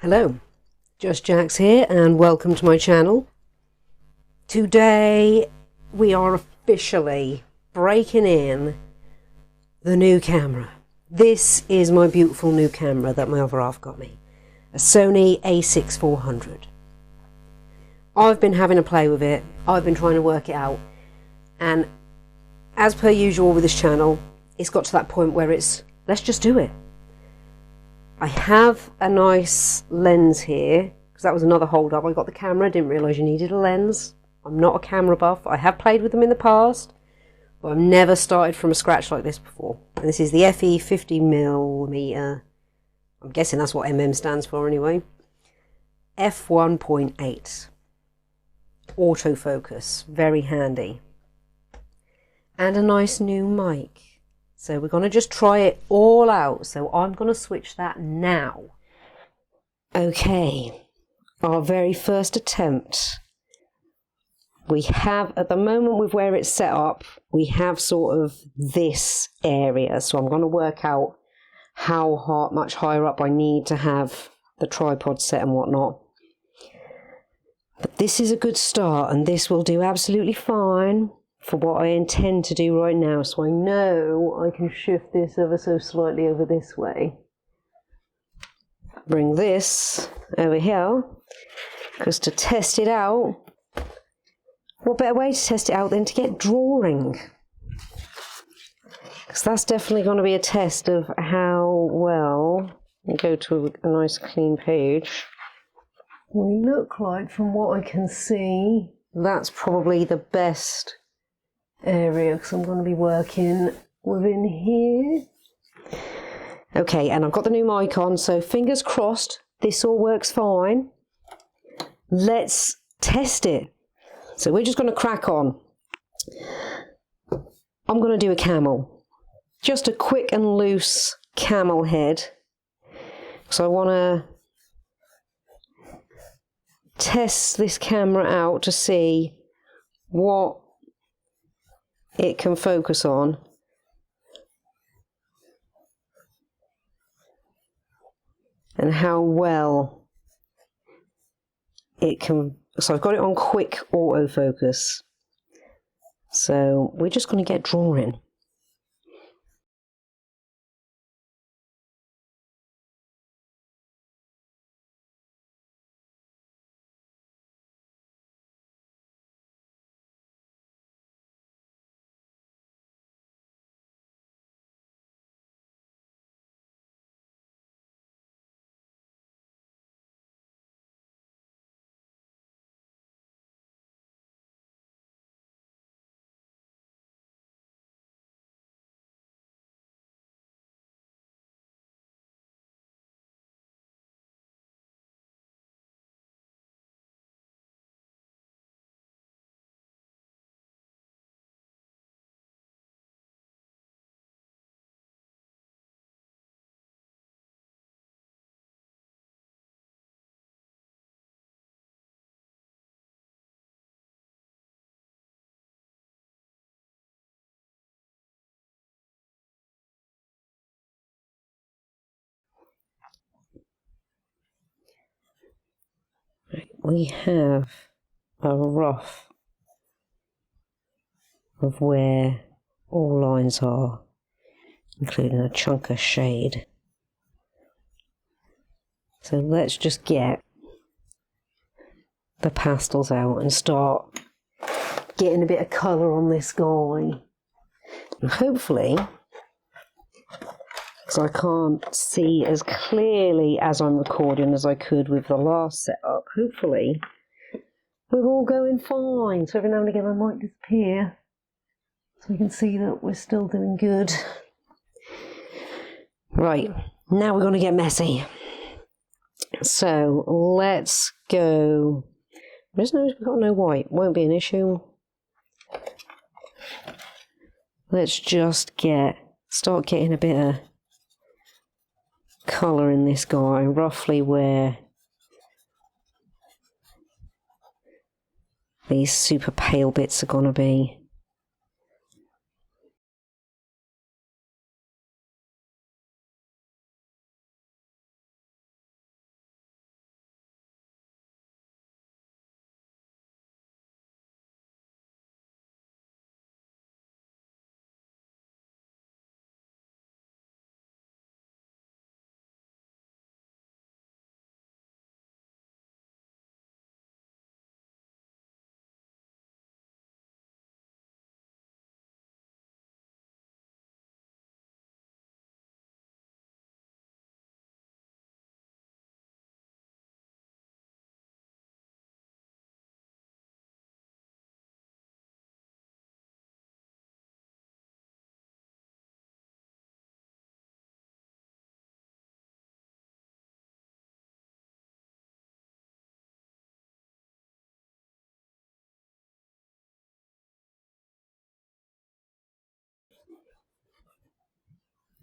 Hello, Just Jax here and welcome to my channel. Today we are officially breaking in the new camera. This is my beautiful new camera that my other half got me. A Sony a6400. I've been having a play with it, I've been trying to work it out, and as per usual with this channel, it's got to that point where it's, let's just do it. I have a nice lens here, because that was another hold up. I got the camera, didn't realise you needed a lens. I'm not a camera buff. I have played with them in the past, but I've never started from a scratch like this before. And this is the FE 50mm. I'm guessing that's what MM stands for anyway. f1.8. Autofocus, very handy. And a nice new mic. So we're going to just try it all out. So I'm going to switch that now. Okay, our very first attempt. We have, at the moment with where it's set up, we have sort of this area. So I'm going to work out how much higher up I need to have the tripod set and whatnot. But this is a good start, and this will do absolutely fine for what I intend to do right now. So I know I can shift this ever so slightly over this way. Bring this over here, because to test it out, what better way to test it out than to get drawing? Because that's definitely going to be a test of how well, go to a nice clean page. We look like, from what I can see, that's probably the best area, because I'm going to be working within here. Okay, and I've got the new mic on, so fingers crossed this all works fine. Let's test it. So we're just going to crack on. I'm going to do a camel. Just a quick and loose camel head. So I want to test this camera out to see what it can focus on. And how well it can. So I've got it on quick autofocus. So we're just going to get drawing. We have a rough of where all lines are, including a chunk of shade. So let's just get the pastels out and start getting a bit of colour on this guy. And hopefully, because I can't see as clearly as I'm recording as I could with the last setup, hopefully we're all going fine. So every now and again I might disappear, so we can see that we're still doing good. Right, now we're going to get messy. So let's go. We've got no white, won't be an issue. Let's just start getting a bit of colour in this guy, roughly where these super pale bits are going to be.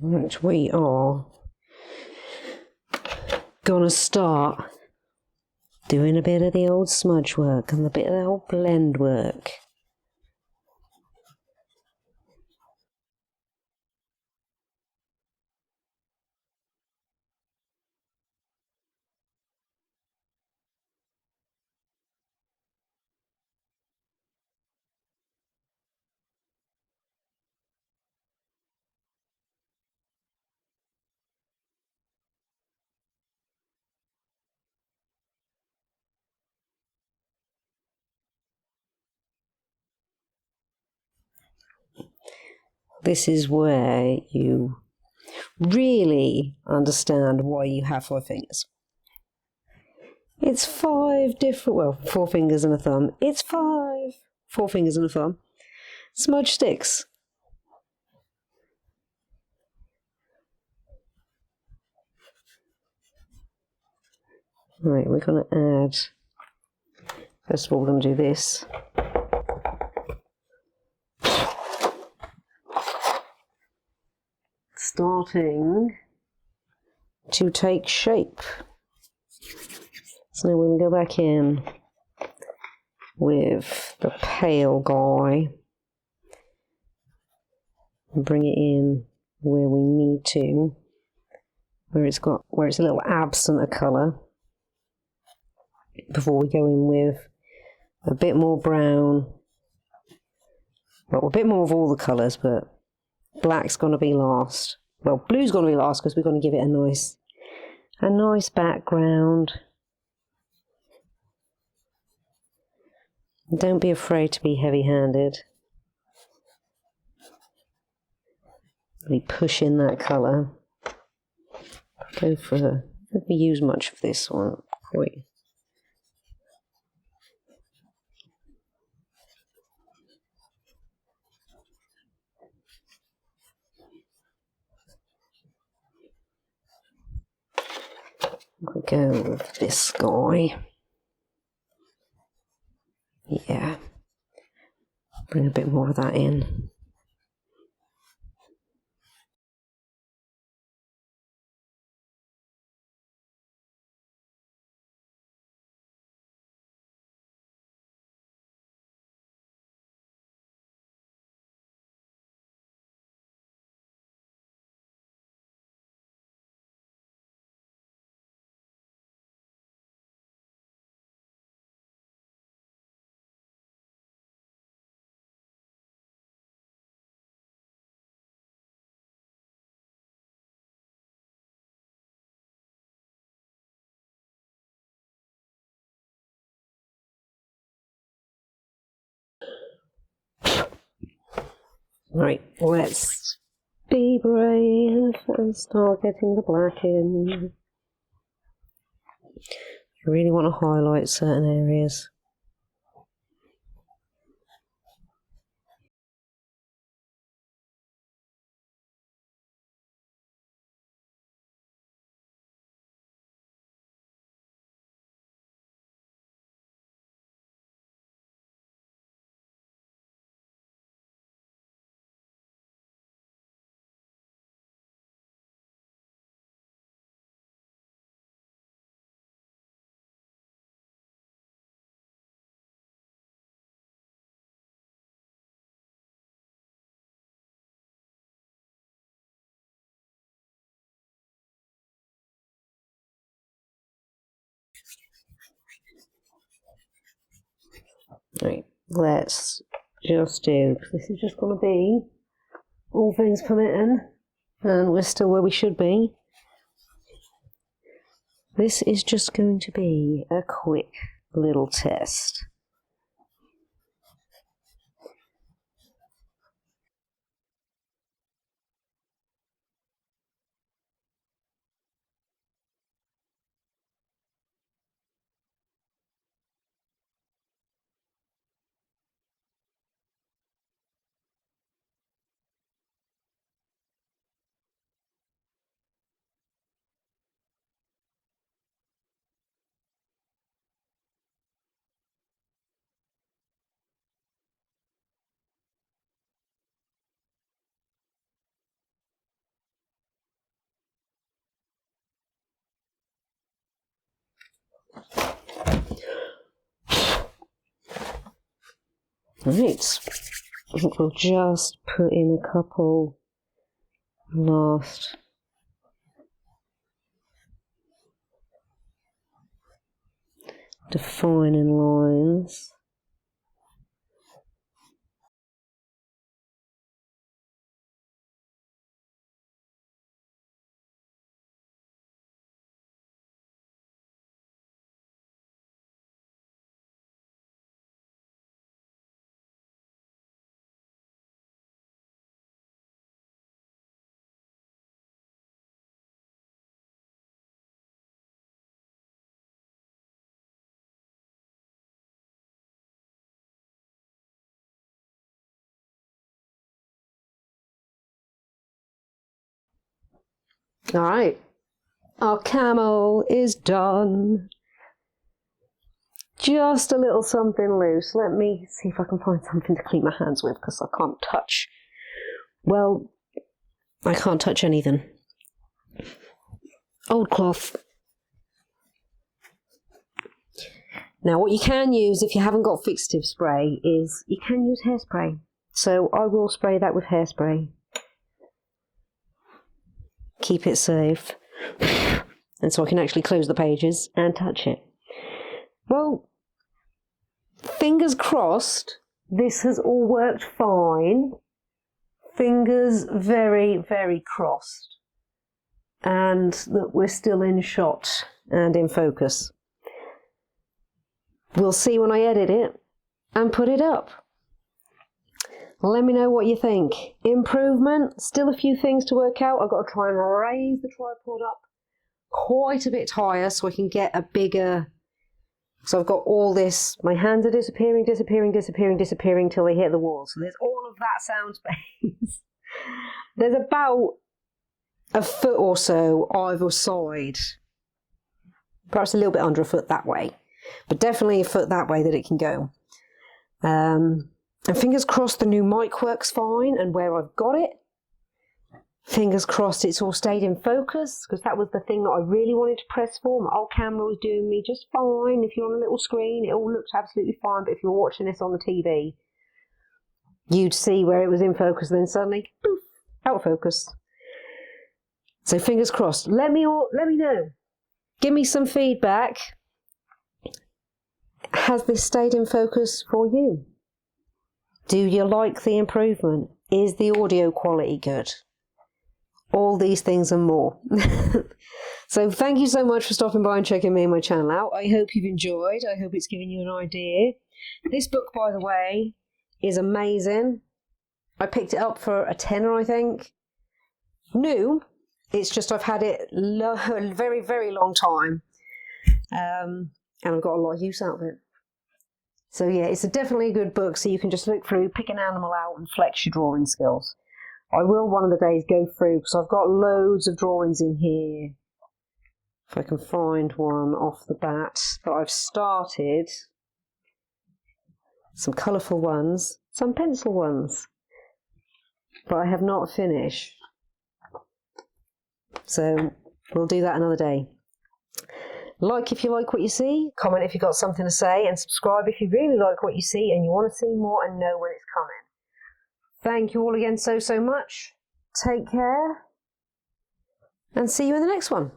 which we are gonna start doing a bit of the old smudge work and a bit of the old blend work. This is where you really understand why you have 5 fingers. It's 5 different, well, 4 fingers and a thumb. It's 4 fingers and a thumb. Smudge sticks. Right, we're going to add, first of all, we're going to do this. Starting to take shape. So now when we go back in with the pale guy, and bring it in where we need to, where it's a little absent of colour, before we go in with a bit more brown, well, a bit more of all the colours, but black's going to be last. Well, blue's going to be last because we're going to give it a nice background. Don't be afraid to be heavy-handed. Really push in that colour. Go for, if we use much of this one, quite. We'll go with this guy. Yeah. Bring a bit more of that in. Right, let's be brave and start getting the black in. You really want to highlight certain areas. Right, let's just do, this is just going to be, all things permitting, and we're still where we should be. This is just going to be a quick little test. Right, I think we'll just put in a couple last defining lines. All right, our camel is done. Just a little something loose. Let me see if I can find something to clean my hands with, because I can't touch. Well, I can't touch anything. Old cloth. Now, what you can use if you haven't got fixative spray is you can use hairspray. So I will spray that with hairspray. Keep it safe. And so I can actually close the pages and touch it. Well, fingers crossed, this has all worked fine. Fingers very, very crossed. And that we're still in shot and in focus. We'll see when I edit it and put it up. Let me know what you think. Improvement, still a few things to work out. I've got to try and raise the tripod up quite a bit higher so I can get a bigger... So I've got all this, my hands are disappearing till they hit the wall. So there's all of that sound space. There's about a foot or so either side. Perhaps a little bit under a foot that way. But definitely a foot that way that it can go. And fingers crossed the new mic works fine, and where I've got it, fingers crossed it's all stayed in focus, because that was the thing that I really wanted to press for. My old camera was doing me just fine. If you're on a little screen, it all looks absolutely fine, but if you're watching this on the TV, you'd see where it was in focus, and then suddenly, poof, out of focus. So fingers crossed. Let me know. Give me some feedback. Has this stayed in focus for you? Do you like the improvement? Is the audio quality good? All these things and more. So thank you so much for stopping by and checking me and my channel out. I hope you've enjoyed. I hope it's given you an idea. This book, by the way, is amazing. I picked it up for a tenner, I think. New. It's just I've had it a very, very long time. And I've got a lot of use out of it. So yeah, it's definitely a good book, so you can just look through, pick an animal out and flex your drawing skills. I will one of the days go through, because I've got loads of drawings in here. If I can find one off the bat that I've started. Some colourful ones, some pencil ones. But I have not finished. So we'll do that another day. Like if you like what you see, comment if you've got something to say, and subscribe if you really like what you see and you want to see more and know when it's coming. Thank you all again so much. Take care, and see you in the next one.